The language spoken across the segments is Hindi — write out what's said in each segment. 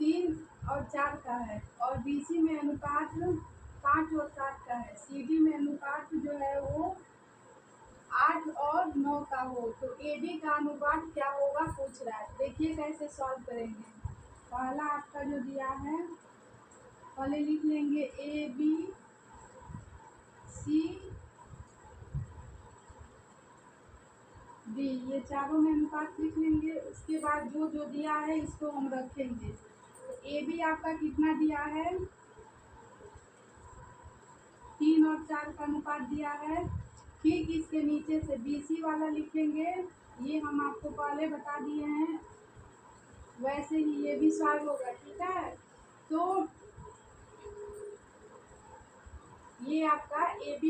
3 और 4 का है, और BC में अनुपात 5 और 7 का है, CD में अनुपात जो है वो 8 और 9 का हो, तो AD का अनुपात क्या होगा पूछ रहा है। देखिए कैसे सॉल्व करेंगे। पहला आपका जो दिया है, पहले लिख लेंगे ABCD, ये चारों में अनुपात लिख लेंगे। उसके बाद जो जो दिया है इसको हम रखेंगे। तो AB आपका कितना दिया है, 3 और 4 का अनुपात दिया है। ठीक इसके नीचे से BC वाला लिखेंगे, ये हम आपको पहले बता दिए हैं, वैसे ही ये भी सॉल्व होगा। ठीक है, तो ये आपका AB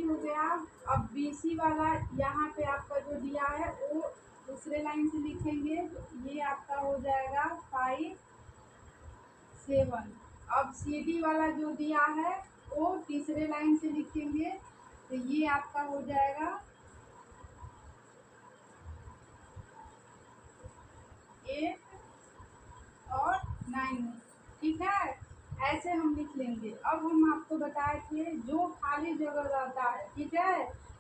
हो गया। अब BC वाला यहाँ पे आपका जो दिया है वो दूसरे लाइन से लिखेंगे, तो ये आपका हो जाएगा 5 7। अब CD वाला जो दिया है वो तीसरे लाइन से लिखेंगे, तो ये आपका हो जाएगा 8 और 9। ठीक है, ऐसे हम लिख लेंगे। अब हम आपको बताए थे जो खाली जगह रहता है, ठीक है,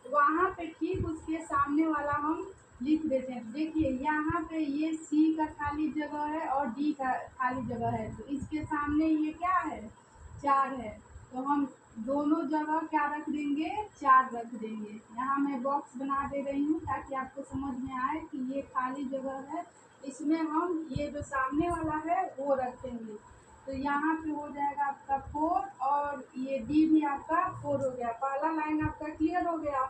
वहाँ पे ठीक उसके सामने वाला हम लिख देते हैं। देखिए यहाँ पे ये C का खाली जगह है और D का खाली जगह है, तो इसके सामने ये क्या है, 4 है, तो हम दोनों जगह क्या रख देंगे, 4 रख देंगे। यहाँ मैं बॉक्स बना दे रही हूँ ताकि आपको समझ में आए कि ये खाली जगह है, इसमें हम ये जो सामने वाला है वो रखेंगे। तो यहाँ पे हो जाएगा आपका 4, और ये D भी आपका 4 हो गया। पहला लाइन आपका क्लियर हो गया।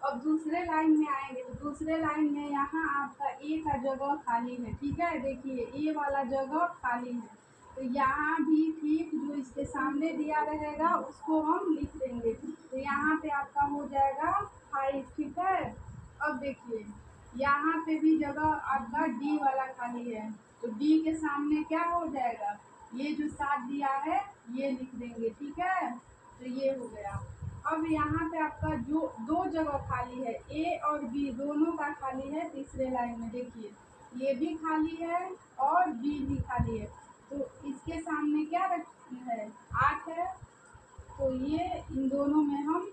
अब दूसरे लाइन में आएंगे, तो दूसरे लाइन में यहाँ आपका A का जगह खाली है। ठीक है, देखिए A वाला जगह खाली है, तो यहाँ भी ठीक जो इसके सामने दिया रहेगा उसको हम लिख देंगे। तो यहाँ पे आपका हो जाएगा 5। ठीक है, अब देखिए यहाँ पे भी जगह आपका D वाला खाली है, तो D के सामने क्या हो जाएगा, ये जो 7 दिया है ये लिख देंगे। ठीक है, तो ये हो गया। अब यहाँ पे आपका जो 2 जगह खाली है, A और B दोनों का खाली है तीसरे लाइन में। देखिए ये भी खाली है और B भी खाली है, तो इसके सामने क्या है, 8 है, तो ये इन दोनों में हम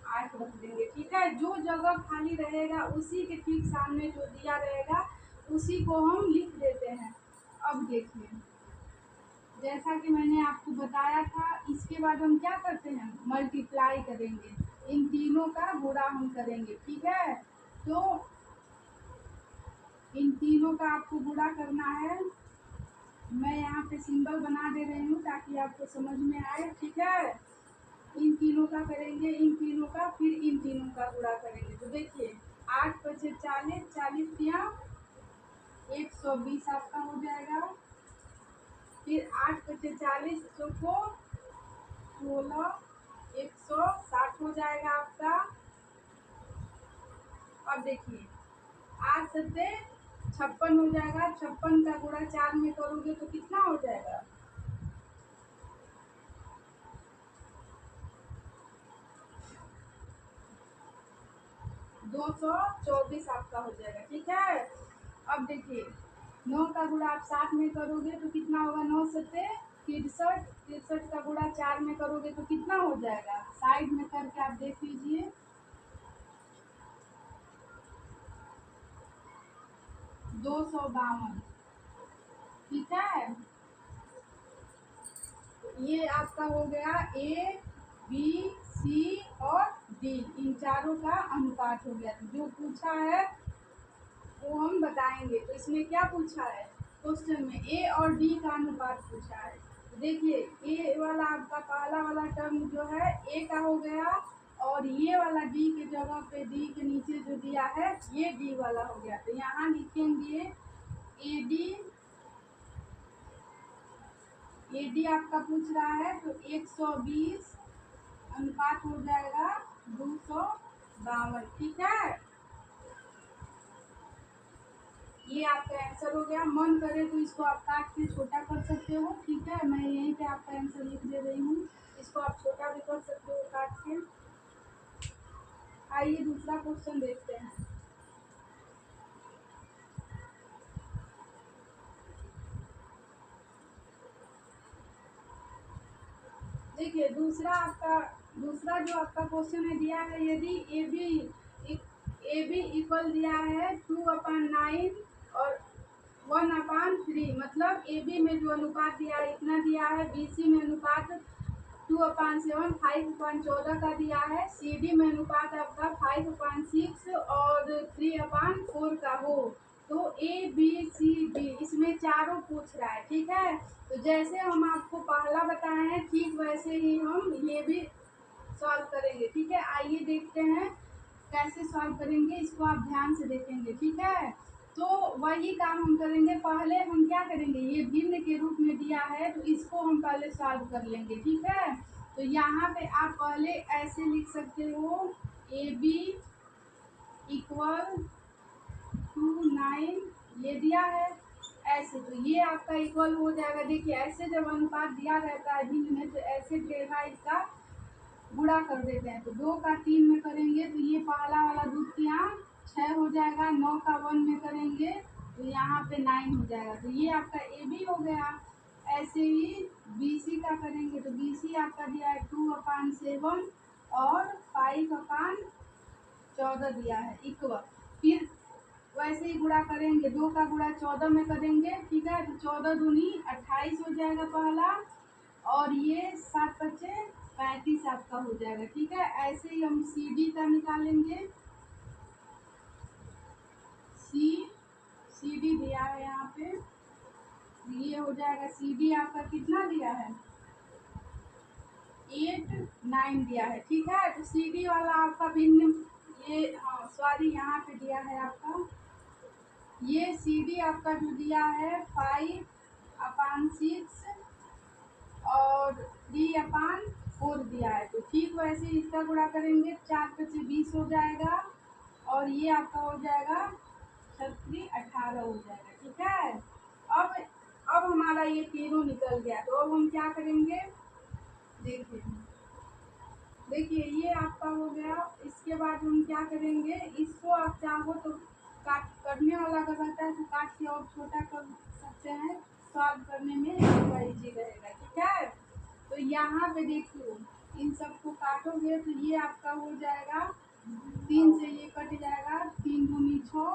8 रख देंगे। ठीक है, जो जगह खाली रहेगा उसी के ठीक सामने जो दिया रहेगा उसी को हम लिख देते हैं। अब देखिए जैसा कि मैंने आपको बताया था, इसके बाद हम क्या करते हैं, मल्टीप्लाई करेंगे, इन तीनों का गुणा हम करेंगे। ठीक है, तो इन तीनों का आपको गुणा करना है। मैं यहाँ पे सिंबल बना दे रही हूँ ताकि आपको समझ में आए। ठीक है, इन तीनों का करेंगे, इन तीनों का, फिर इन तीनों का गुणा करेंगे। तो देखिए 8 पचे 40, 40 या 120 आपका हो जाएगा। फिर 8 पचे 40, चौको 16, 160 हो जाएगा आपका। अब देखिए 8 सत्ते 56 हो जाएगा। 56 का गुणा 4 में करोगे तो कितना हो जाएगा, 224 आपका हो जाएगा। ठीक है, अब देखिए 9 का गुणा आप 7 में करोगे तो कितना होगा, 9 सत्ते 63, 63 का गुणा 4 में करोगे तो कितना हो जाएगा, साइड में करके आप देख लीजिए, 252। ठीक है, ये आपका हो गया A B C और D, इन चारों का अनुपात हो गया। जो पूछा है वो हम बताएंगे। तो इसमें क्या पूछा है, क्वेश्चन में A और D का अनुपात पूछा है। तो देखिए A वाला आपका पहला वाला टर्म जो है A का हो गया, और ये वाला D के जगह पे D के नीचे जो दिया है ये D वाला हो गया। तो यहाँ लिखेंगे AD आपका पूछ रहा है, तो 120 अनुपात हो जाएगा 252। ठीक है, ये आपका आंसर हो गया। मन करे तो इसको आप काट के छोटा कर सकते हो। ठीक है, मैं यहीं पे आपका आंसर लिख दे रही हूँ, इसको आप छोटा भी कर सकते हो काट के। आइए दूसरा क्वेश्चन देखते हैं। देखिए दूसरा जो आपका क्वेश्चन है दिया है, यदि ए बी इक्वल दिया है 2/9 और 1/3, मतलब ए बी में जो अनुपात दिया है इतना दिया है, बी सी में अनुपात 2/7 5/14 का दिया है, सी डी में अनुपात आपका 5/6 और 3/4 का हो, तो ए बी सी डी इसमें चारों पूछ रहा है। ठीक है, तो जैसे हम आपको पहला बताए हैं ठीक वैसे ही हम ये भी सॉल्व करेंगे। ठीक है, आइए देखते हैं कैसे सॉल्व करेंगे, इसको आप ध्यान से देखेंगे। ठीक है, तो वही काम हम करेंगे। पहले हम क्या करेंगे, ये भिन्न के रूप में दिया है तो इसको हम पहले सॉल्व कर लेंगे। ठीक है, तो यहाँ पे आप पहले ऐसे लिख सकते हो, ए बी इक्वल 2/9 ये दिया है ऐसे, तो ये आपका इक्वल हो जाएगा। देखिए ऐसे जब अनुपात दिया रहता है भिन्न में तो ऐसे डेढ़ा इसका गुणा कर देते हैं, तो 2 का 3 में करेंगे तो ये पहला वाला 2 यहाँ 6 हो जाएगा, 9 का 1 में करेंगे तो यहाँ पे 9 हो जाएगा, तो ये आपका ए बी हो गया। ऐसे ही बी सी का करेंगे तो बी सी आपका दिया है 2/7 और 5/14 दिया है इक्वल, फिर वैसे ही गुणा करेंगे, 2 का गुणा 14 में करेंगे। ठीक है, तो 14 दूनी 28 हो जाएगा पहला, और ये 7×5 = 35 आपका हो जाएगा। ठीक है, ऐसे ही हम सी डी का निकालेंगे। सी डी दिया है यहाँ पे, ये हो जाएगा सी डी आपका कितना दिया है 8/9 दिया है। ठीक है, तो सी डी वाला आपका भिन्न, ये हाँ सॉरी यहाँ पे दिया है आपका, ये सी डी आपका जो दिया है 5/6 और 3/4 दिया है, तो ठीक वैसे इसका गुणा करेंगे, 4×5 = 20 हो जाएगा, और ये आपका हो जाएगा 18 हो जाएगा। ठीक है, अब हमारा ये तीनों निकल गया, तो अब हम क्या करेंगे, देखिए ये आपका हो गया। इसके बाद हम क्या करेंगे, इसको आप चाहो तो काट करने वाला अगर रहता है तो काट के और छोटा कर सकते हैं, सॉल्व करने में थोड़ा इजी रहेगा। ठीक है, तो यहाँ पे देखिए इन सबको काटोगे तो ये आपका हो जाएगा 3 से ये कट जाएगा, 3 दूनी 6,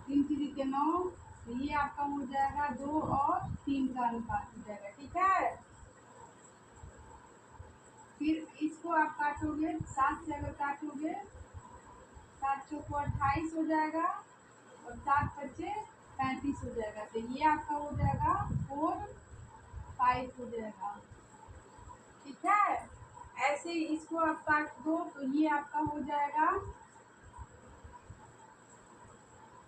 3 3 9, तो ये आपका हो जाएगा 2 और 3 का अनुपात हो जाएगा। ठीक है, फिर इसको आप काटोगे 7 से, अगर काटोगे 7 चौको 28 हो जाएगा और 7×5 = 35 हो जाएगा, तो ये आपका हो जाएगा 4/5 हो जाएगा। ठीक है, ऐसे ही इसको आप काट दो तो ये आपका हो जाएगा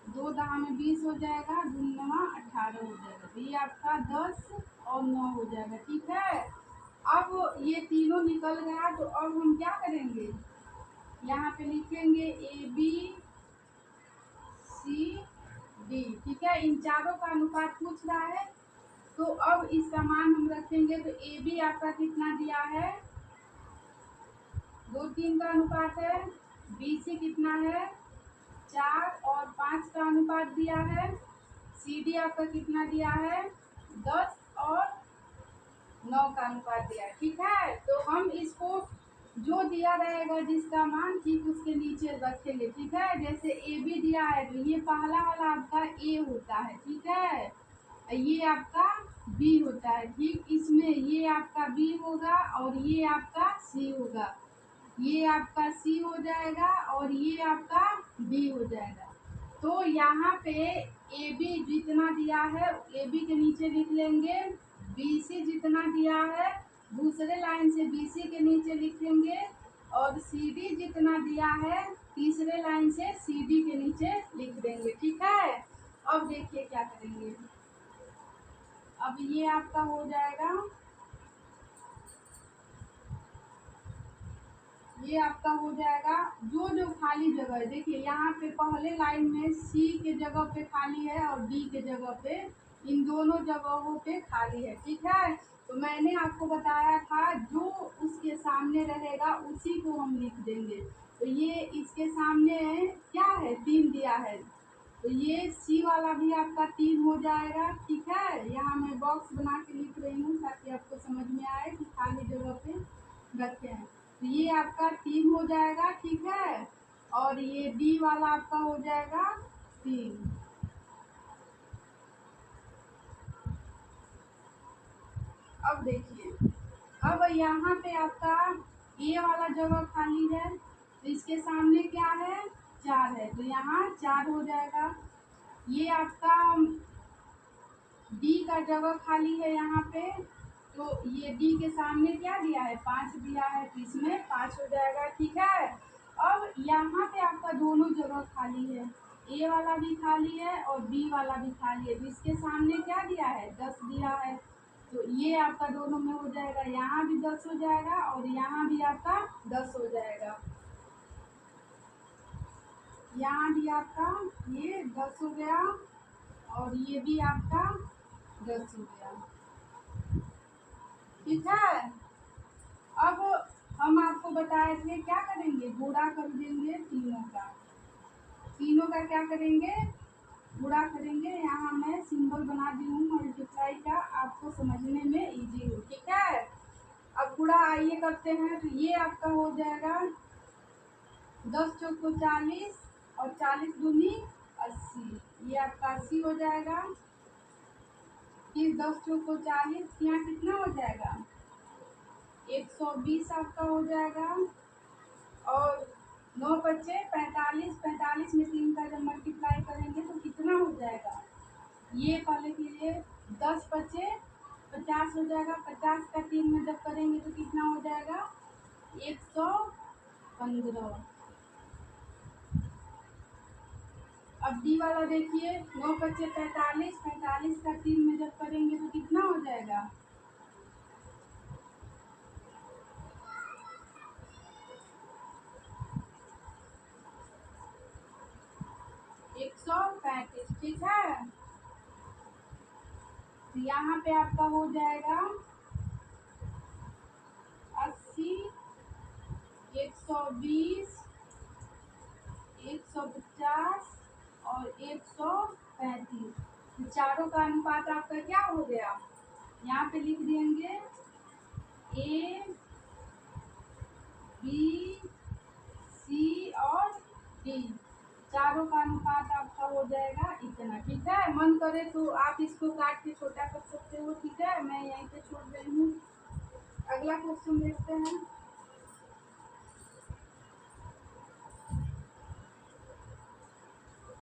2 दहा में 20 हो जाएगा, 2 9 18 हो जाएगा, तो ये आपका 10 और 9 हो जाएगा। ठीक है, अब ये तीनों निकल गया, तो अब हम क्या करेंगे, यहाँ पे लिखेंगे ए बी सी डी। ठीक है, इन चारों का अनुपात पूछ रहा है, तो अब इस समान हम रखेंगे, तो ए बी आपका कितना दिया है 2:3 का अनुपात है, बी सी कितना है 4 और 5 का अनुपात दिया है, सी डी आपका कितना दिया है 10 और 9 का अनुपात दिया है। ठीक है, तो हम इसको जो दिया रहेगा जिसका मान ठीक उसके नीचे रखेंगे। ठीक है, जैसे ए बी दिया है तो ये पहला वाला आपका ए होता है। ठीक है, ये आपका बी होता है, ठीक इसमें ये आपका बी होगा और ये आपका सी होगा, ये आपका सी हो जाएगा और ये आपका बी हो जाएगा। तो यहाँ पे ए बी जितना दिया है ए बी के नीचे लिख लेंगे, बी सी जितना दिया है दूसरे लाइन से बी सी के नीचे लिखेंगे, और सी डी जितना दिया है तीसरे लाइन से सी डी के नीचे लिख देंगे। ठीक है, अब देखिए क्या करेंगे, अब ये आपका हो जाएगा, ये आपका हो जाएगा जो जो खाली जगह है, देखिए यहाँ पे पहले लाइन में सी के जगह पे खाली है और डी के जगह पे, इन दोनों जगहों पे खाली है। ठीक है, तो मैंने आपको बताया था जो उसके सामने रहेगा उसी को हम लिख देंगे, तो ये इसके सामने क्या है 3 दिया है, तो ये सी वाला भी आपका 3 हो जाएगा। ठीक है, यहाँ मैं बॉक्स बना के लिख रही हूँ ताकि आपको समझ में आए। ये आपका 3 हो जाएगा, ठीक है। और ये डी वाला आपका हो जाएगा 3। अब देखिए, अब यहाँ पे आपका ए वाला जगह खाली है, तो इसके सामने क्या है, 4 है, तो यहाँ 4 हो जाएगा। ये आपका डी का जगह खाली है यहाँ पे, तो ये डी के सामने क्या दिया है, 5 दिया है, तो इसमें 5 हो जाएगा, ठीक है। अब यहाँ पे आपका दोनों जगह खाली है, ए वाला भी खाली है और बी वाला भी खाली है, तो इसके सामने क्या दिया है, 10 दिया है, तो ये आपका दोनों में हो जाएगा, यहाँ भी 10 हो जाएगा और यहाँ भी आपका 10 हो जाएगा। यहाँ भी आपका ये 10 हो गया और ये भी आपका 10 हो गया, ठीक है। अब हम आपको बताए थे क्या करेंगे, गुणा कर देंगे तीनों का क्या करेंगे, गुणा करेंगे। यहाँ मैं सिंबल बना दी हूँ मल्टीप्लाई का, आपको समझने में इजी हो, ठीक है। अब गुणा आइए करते हैं, तो ये आपका हो जाएगा 10 चौको 40 और 40 दूनी 80, ये आपका 80 हो जाएगा। फिर 10 चौको 40, यहाँ कितना हो जाएगा, 120 आपका हो जाएगा। और 9 बच्चे 45, 45 में 3 का जब मल्टीप्लाई करेंगे तो कितना हो जाएगा, ये पहले के लिए 10 बच्चे 50 हो जाएगा, 50 का 3 में जब करेंगे तो कितना हो जाएगा, 115। अब डी वाला देखिए, 9 बच्चे 45, 45 का 3 में जब करेंगे तो कितना हो जाएगा, 135, ठीक है। तो यहाँ पे आपका हो जाएगा 80, 120, 150 और 135, चारों का अनुपात आपका क्या हो गया, यहाँ पे लिख देंगे ए बी सी और डी, चारों का अनुपात आपका हो जाएगा इतना, ठीक है। मन करे तो आप इसको काट के छोटा कर सकते हो, ठीक है। मैं यहीं पे छोड़ रही हूँ, अगला क्वेश्चन देखते हैं।